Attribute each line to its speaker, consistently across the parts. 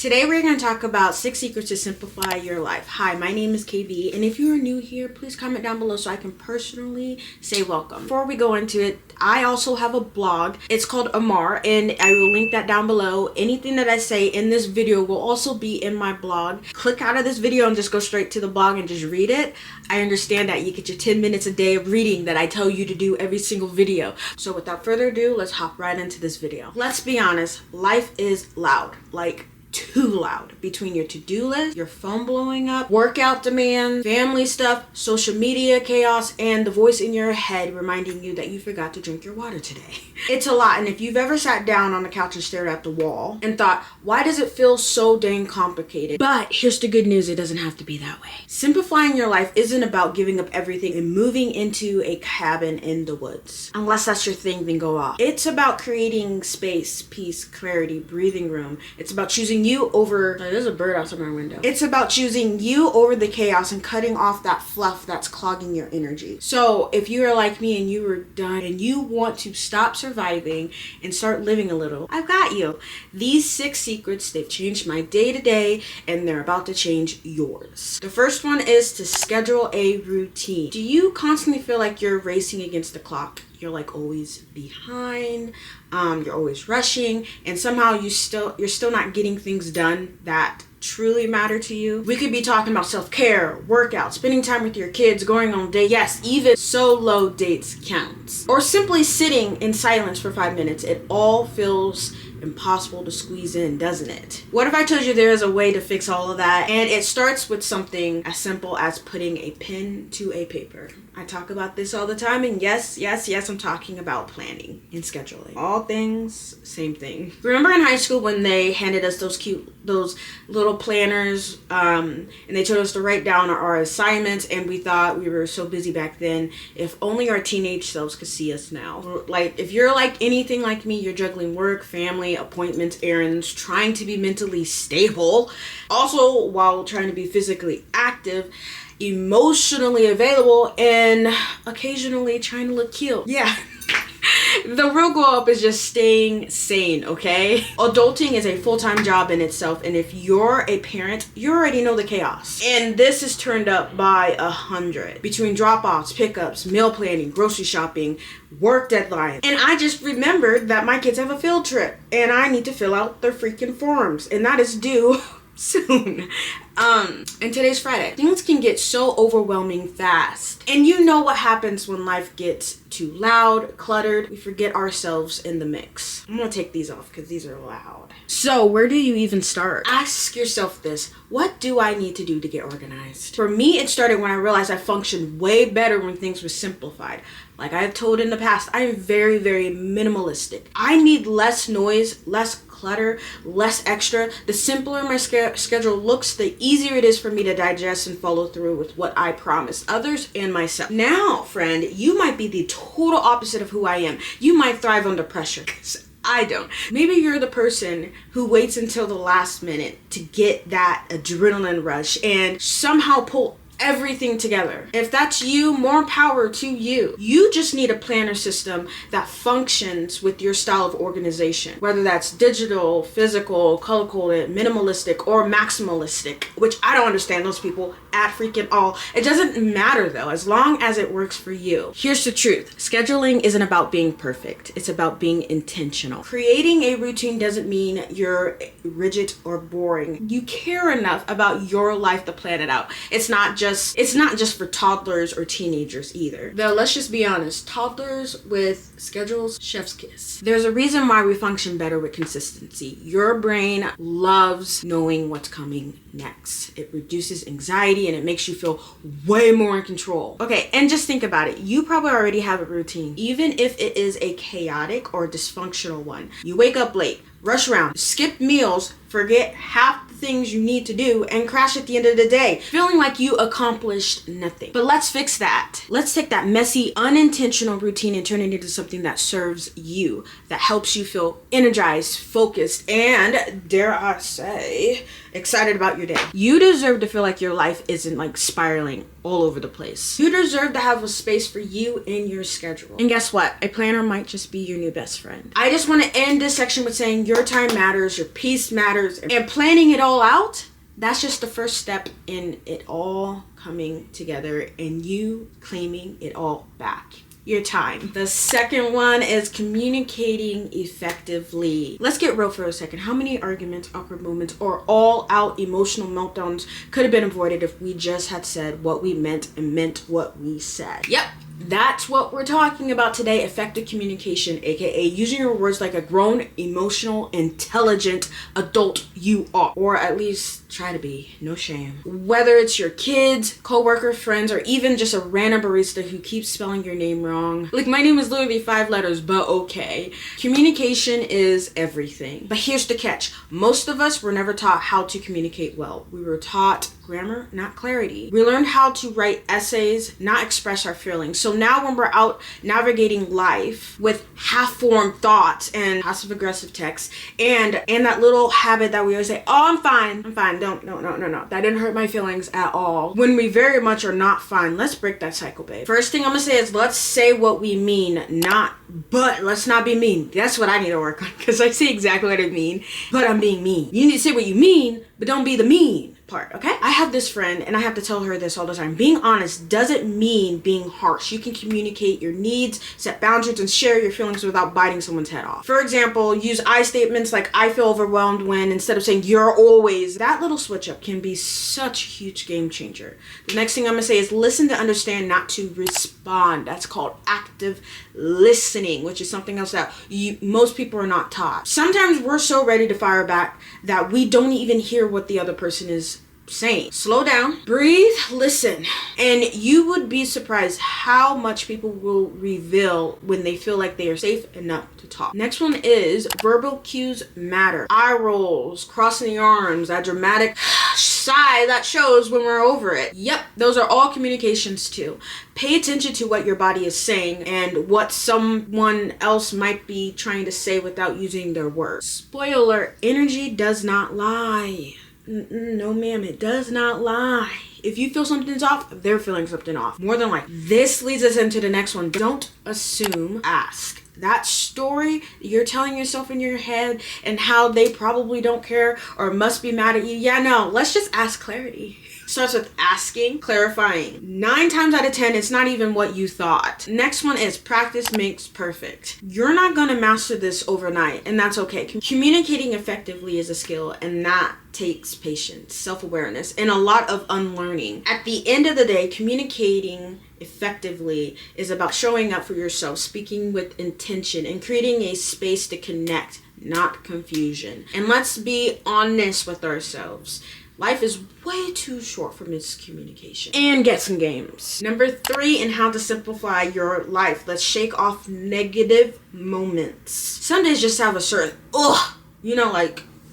Speaker 1: Today we're going to talk about 6 secrets to simplify your life. Hi, my name is KB, and if you are new here, please comment down below so I can personally say welcome. Before we go into it, I also have a blog. It's called Amar, and I will link that down below. Anything that I say in this video will also be in my blog. Click out of this video and just go straight to the blog and just read it. I understand that you get your 10 minutes a day of reading that I tell you to do every single video. So without further ado, let's hop right into this video. Let's be honest, life is loud. Like, too loud. Between your to-do list, your phone blowing up, workout demand, family stuff, social media chaos, and the voice in your head reminding you that you forgot to drink your water today. It's a lot, and if you've ever sat down on the couch and stared at the wall and thought, why does it feel so dang complicated? But here's the good news, it doesn't have to be that way. Simplifying your life isn't about giving up everything and moving into a cabin in the woods. Unless that's your thing, then go off. It's about creating space, peace, clarity, breathing room. It's about choosing you over, there's a bird outside my window. It's about choosing you over the chaos and cutting off that fluff that's clogging your energy. So if you are like me and you were done and you want to stop surviving and start living a little, I've got you. These 6 secrets, they've changed my day-to-day and they're about to change yours. The first one is to schedule a routine. Do you constantly feel like you're racing against the clock? You're like always behind, you're always rushing, and somehow you're still not getting things done that truly matter to you. We could be talking about self-care, workout, spending time with your kids, going on dates. Yes, even solo dates counts. Or simply sitting in silence for 5 minutes. It all feels impossible to squeeze in, doesn't it? What if I told you there is a way to fix all of that? And it starts with something as simple as putting a pen to a paper. I talk about this all the time, and yes, I'm talking about planning and scheduling. All things, same thing. Remember in high school when they handed us those little planners, and they told us to write down our assignments, and we thought we were so busy back then. If only our teenage selves could see us now. Like, if you're like anything like me, you're juggling work, family, appointments, errands, trying to be mentally stable, also while trying to be physically active, emotionally available, and occasionally trying to look cute. Yeah. The real glow up is just staying sane, okay? Adulting is a full-time job in itself, and if you're a parent, you already know the chaos. And this is turned up by 100. Between drop-offs, pickups, meal planning, grocery shopping, work deadlines. And I just remembered that my kids have a field trip, and I need to fill out their freaking forms, and that is due soon. And today's Friday. Things can get so overwhelming fast. And you know what happens when life gets too loud, cluttered. We forget ourselves in the mix. I'm gonna take these off because these are loud. So where do you even start? Ask yourself this. What do I need to do to get organized? For me, it started when I realized I functioned way better when things were simplified. Like I have told in the past, I am very, very minimalistic. I need less noise, less clutter, less extra. The simpler my schedule looks, the easier it is for me to digest and follow through with what I promised others and myself. Now, friend, you might be the total opposite of who I am. You might thrive under pressure, because I don't. Maybe you're the person who waits until the last minute to get that adrenaline rush and somehow pull everything together. If that's you, more power to you. You just need a planner system that functions with your style of organization, whether that's digital, physical, color-coded, minimalistic, or maximalistic, which I don't understand those people at freaking all. It doesn't matter though, as long as it works for you. Here's the truth. Scheduling isn't about being perfect. It's about being intentional. Creating a routine doesn't mean you're rigid or boring. You care enough about your life to plan it out. It's not just for toddlers or teenagers either. Though let's just be honest, toddlers with schedules, chef's kiss. There's a reason why we function better with consistency. Your brain loves knowing what's coming next. It reduces anxiety and it makes you feel way more in control. Okay, and just think about it. You probably already have a routine, even if it is a chaotic or dysfunctional one. You wake up late, rush around, skip meals, forget half the things you need to do, and crash at the end of the day, feeling like you accomplished nothing. But let's fix that. Let's take that messy, unintentional routine and turn it into something that serves you, that helps you feel energized, focused, and dare I say, excited about your day. You deserve to feel like your life isn't like spiraling all over the place. You deserve to have a space for you in your schedule. And guess what? A planner might just be your new best friend. I just want to end this section with saying your time matters, your peace matters, matters. And planning it all out, that's just the first step in it all coming together and you claiming it all back. Your time. The second one is communicating effectively. Let's get real for a second. How many arguments, awkward moments, or all out emotional meltdowns could have been avoided if we just had said what we meant and meant what we said? Yep. That's what we're talking about today. Effective communication, aka using your words like a grown, emotional, intelligent adult you are, or at least try to be. No shame. Whether it's your kids, co-worker, friends, or even just a random barista who keeps spelling your name wrong. Like, my name is literally 5 letters, but okay. Communication is everything. But here's the catch. Most of us were never taught how to communicate well. We were taught grammar, not clarity. We learned how to write essays, not express our feelings. So now when we're out navigating life with half-formed thoughts and passive-aggressive texts and that little habit that we always say, oh, I'm fine. No. That didn't hurt my feelings at all. When we very much are not fine. Let's break that cycle, babe. First thing I'm gonna say is let's say what we mean, but let's not be mean. That's what I need to work on because I say exactly what I mean, but I'm being mean. You need to say what you mean, but don't be the mean part, okay? I have this friend and I have to tell her this all the time. Being honest doesn't mean being harsh. You can communicate your needs, set boundaries, and share your feelings without biting someone's head off. For example, use I statements like I feel overwhelmed when, instead of saying you're always. That little switch up can be such a huge game changer. The next thing I'm gonna say is listen to understand, not to respond. That's called active listening, which is something else that most people are not taught. Sometimes we're so ready to fire back that we don't even hear what the other person is saying. Slow down, breathe, listen, and you would be surprised how much people will reveal when they feel like they are safe enough to talk. Next one is verbal cues matter. Eye rolls, crossing the arms, that dramatic sigh that shows when we're over it. Yep, those are all communications too. Pay attention to what your body is saying and what someone else might be trying to say without using their words. Spoiler, energy does not lie. No ma'am, it does not lie. If you feel something's off, they're feeling something off. More than likely. This leads us into the next one. Don't assume, ask. That story you're telling yourself in your head and how they probably don't care or must be mad at you. Yeah, no, let's just ask clarity. Starts with asking, clarifying. 9 times out of 10, it's not even what you thought. Next one is practice makes perfect. You're not gonna master this overnight, and that's okay. Communicating effectively is a skill, and that takes patience, self-awareness, and a lot of unlearning. At the end of the day, communicating effectively is about showing up for yourself, speaking with intention, and creating a space to connect, not confusion. And let's be honest with ourselves. Life is way too short for miscommunication. And get some games. Number 3, in how to simplify your life. Let's shake off negative moments. Some days just have a certain,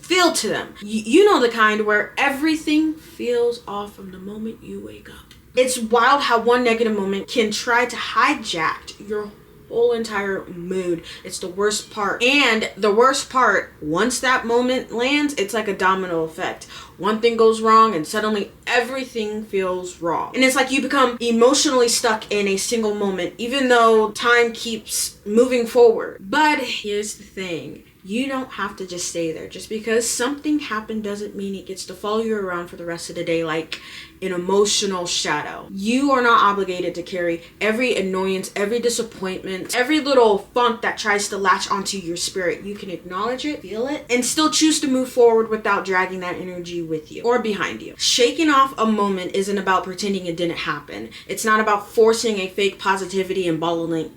Speaker 1: feel to them. You know the kind where everything feels off from the moment you wake up. It's wild how one negative moment can try to hijack your whole entire mood. It's the worst part. And the worst part, once that moment lands, it's like a domino effect. One thing goes wrong and suddenly everything feels wrong. And it's like you become emotionally stuck in a single moment, even though time keeps moving forward. But here's the thing. You don't have to just stay there. Just because something happened doesn't mean it gets to follow you around for the rest of the day like an emotional shadow. You are not obligated to carry every annoyance, every disappointment, every little funk that tries to latch onto your spirit. You can acknowledge it, feel it, and still choose to move forward without dragging that energy with you or behind you. Shaking off a moment isn't about pretending it didn't happen. It's not about forcing a fake positivity and bottling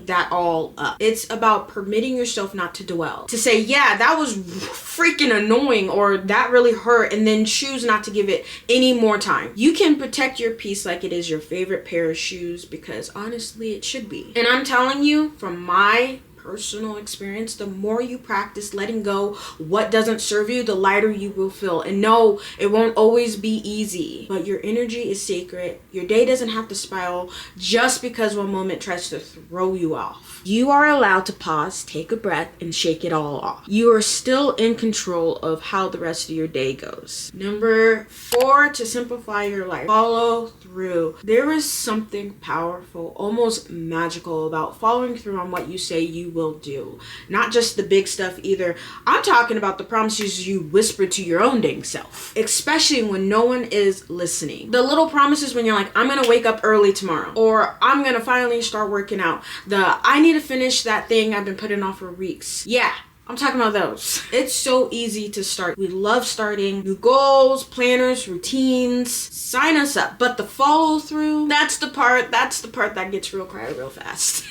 Speaker 1: that all up. It's about permitting yourself not to dwell. To say, yeah, that was freaking annoying, or that really hurt, and then choose not to give it any more time. You can protect your peace like it is your favorite pair of shoes, because honestly it should be. And I'm telling you from my personal experience, the more you practice letting go what doesn't serve you, the lighter you will feel. And no, it won't always be easy, but your energy is sacred. Your day doesn't have to spiral just because one moment tries to throw you off. You are allowed to pause, take a breath, and shake it all off. You are still in control of how the rest of your day goes. Number 4, to simplify your life. Follow through. There is something powerful, almost magical about following through on what you say you will do. Not just the big stuff either. I'm talking about the promises you whisper to your own dang self, especially when no one is listening. The little promises when you're like, I'm gonna wake up early tomorrow, or I'm gonna finally start working out. I need to finish that thing I've been putting off for weeks. Yeah, I'm talking about those. It's so easy to start. We love starting new goals, planners, routines. Sign us up. But the follow through, that's the part that gets real quiet real fast.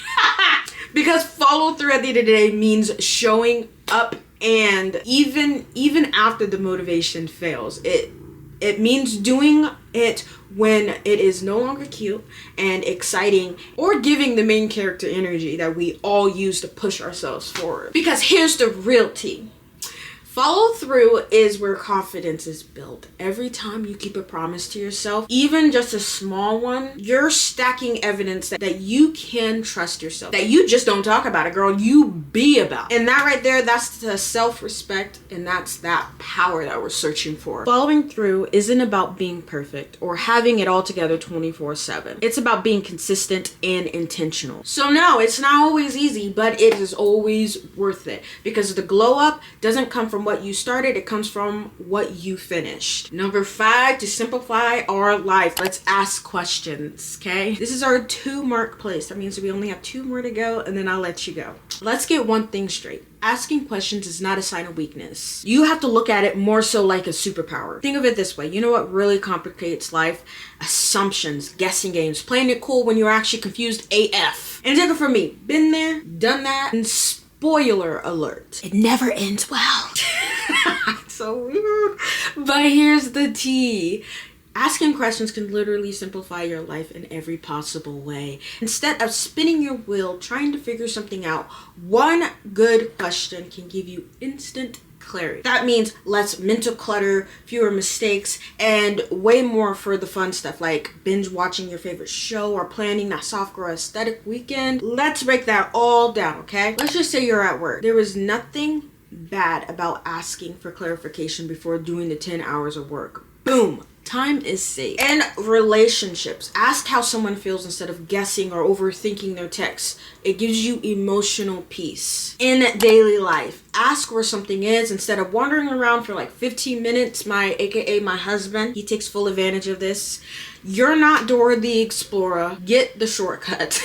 Speaker 1: Because follow through at the end of the day means showing up, and even after the motivation fails, it means doing it when it is no longer cute and exciting, or giving the main character energy that we all use to push ourselves forward. Because here's the real tea. Follow through is where confidence is built. Every time you keep a promise to yourself, even just a small one, you're stacking evidence that you can trust yourself. That you just don't talk about it, girl. You be about it. And that right there, that's the self-respect, and that's that power that we're searching for. Following through isn't about being perfect or having it all together 24/7. It's about being consistent and intentional. So no, it's not always easy, but it is always worth it. Because the glow up doesn't come from what you started, it comes from what you finished. Number 5, to simplify our life, let's ask questions, okay? This is our 2 mark place. That means we only have 2 more to go, and then I'll let you go. Let's get one thing straight. Asking questions is not a sign of weakness. You have to look at it more so like a superpower. Think of it this way. You know what really complicates life? Assumptions, guessing games, playing it cool when you're actually confused AF. And take it from me. Been there, done that, and spoiler alert, it never ends well. So weird. But here's the tea. Asking questions can literally simplify your life in every possible way. Instead of spinning your wheel trying to figure something out, one good question can give you instant clarity. That means less mental clutter, fewer mistakes, and way more for the fun stuff like binge watching your favorite show or planning that soft girl aesthetic weekend. Let's break that all down, okay? Let's just say you're at work. There is nothing bad about asking for clarification before doing the 10 hours of work. Boom. Time is saved. And relationships. Ask how someone feels instead of guessing or overthinking their texts. It gives you emotional peace. In daily life, ask where something is instead of wandering around for like 15 minutes. My husband, he takes full advantage of this. You're not Dora the Explorer. Get the shortcut.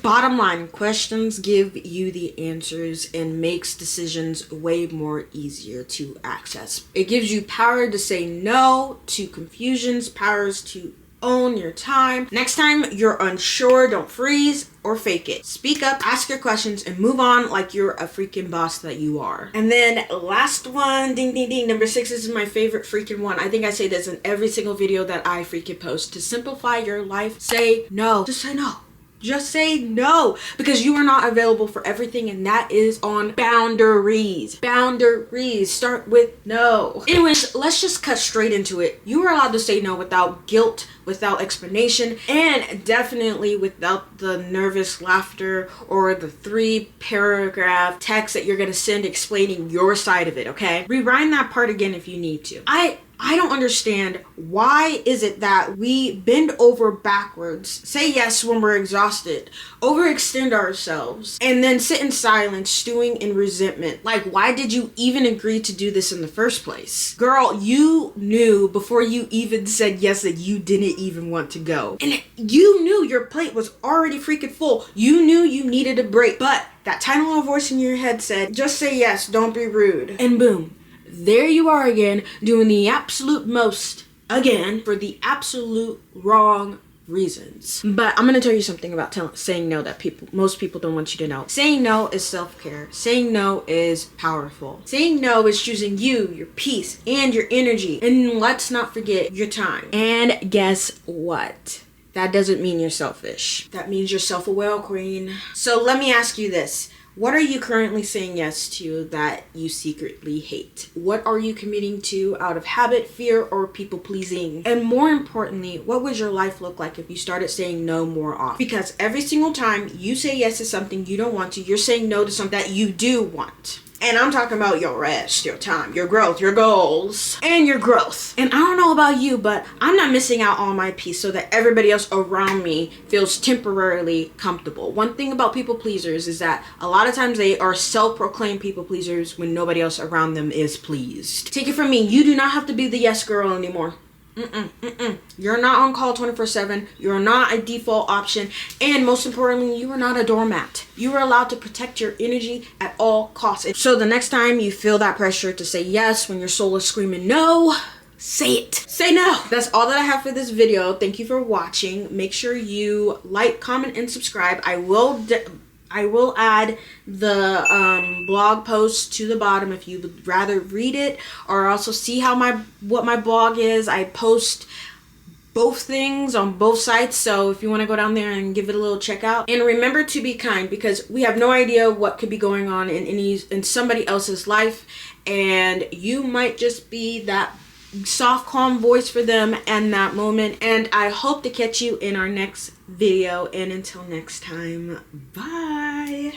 Speaker 1: Bottom line, questions give you the answers and makes decisions way more easier to access. It gives you power to say no to confusions, powers to own your time. Next time you're unsure, don't freeze or fake it. Speak up, ask your questions, and move on like you're a freaking boss that you are. And then last one, ding ding ding, number 6 is my favorite freaking one. I think I say this in every single video that I freaking post. To simplify your life, say no. Just say no. Just say no, because you are not available for everything, and that is on boundaries. Boundaries start with no. Anyways, let's just cut straight into it. You are allowed to say no without guilt, without explanation, and definitely without the nervous laughter or the 3-paragraph text that you're gonna send explaining your side of it, okay? Rewind that part again if you need to. I don't understand, why is it that we bend over backwards, say yes when we're exhausted, overextend ourselves, and then sit in silence, stewing in resentment? Like, why did you even agree to do this in the first place? Girl, you knew before you even said yes that you didn't even want to go. And you knew your plate was already freaking full. You knew you needed a break, but that tiny little voice in your head said, just say yes, don't be rude. And boom. There you are again, doing the absolute most, again, for the absolute wrong reasons. But I'm going to tell you something about saying no that most people don't want you to know. Saying no is self-care. Saying no is powerful. Saying no is choosing you, your peace, and your energy. And let's not forget your time. And guess what? That doesn't mean you're selfish. That means you're self-aware, queen. So let me ask you this. What are you currently saying yes to that you secretly hate? What are you committing to out of habit, fear, or people pleasing? And more importantly, what would your life look like if you started saying no more often? Because every single time you say yes to something you don't want to, you're saying no to something that you do want. And I'm talking about your rest, your time, your growth, your goals, and your growth. And I don't know about you, but I'm not missing out on my peace so that everybody else around me feels temporarily comfortable. One thing about people pleasers is that a lot of times they are self-proclaimed people pleasers when nobody else around them is pleased. Take it from me, you do not have to be the yes girl anymore. You're not on call 24/7. You're not a default option. And most importantly, you are not a doormat. You are allowed to protect your energy at all costs. So the next time you feel that pressure to say yes when your soul is screaming no, say it. Say no. That's all that I have for this video. Thank you for watching. Make sure you like, comment, and subscribe. I will add the blog post to the bottom if you would rather read it or also see how what my blog is. I post both things on both sites, so if you want to go down there and give it a little check out. And remember to be kind, because we have no idea what could be going on in somebody else's life, and you might just be that soft, calm voice for them in that moment. And I hope to catch you in our next video, and until next time, bye.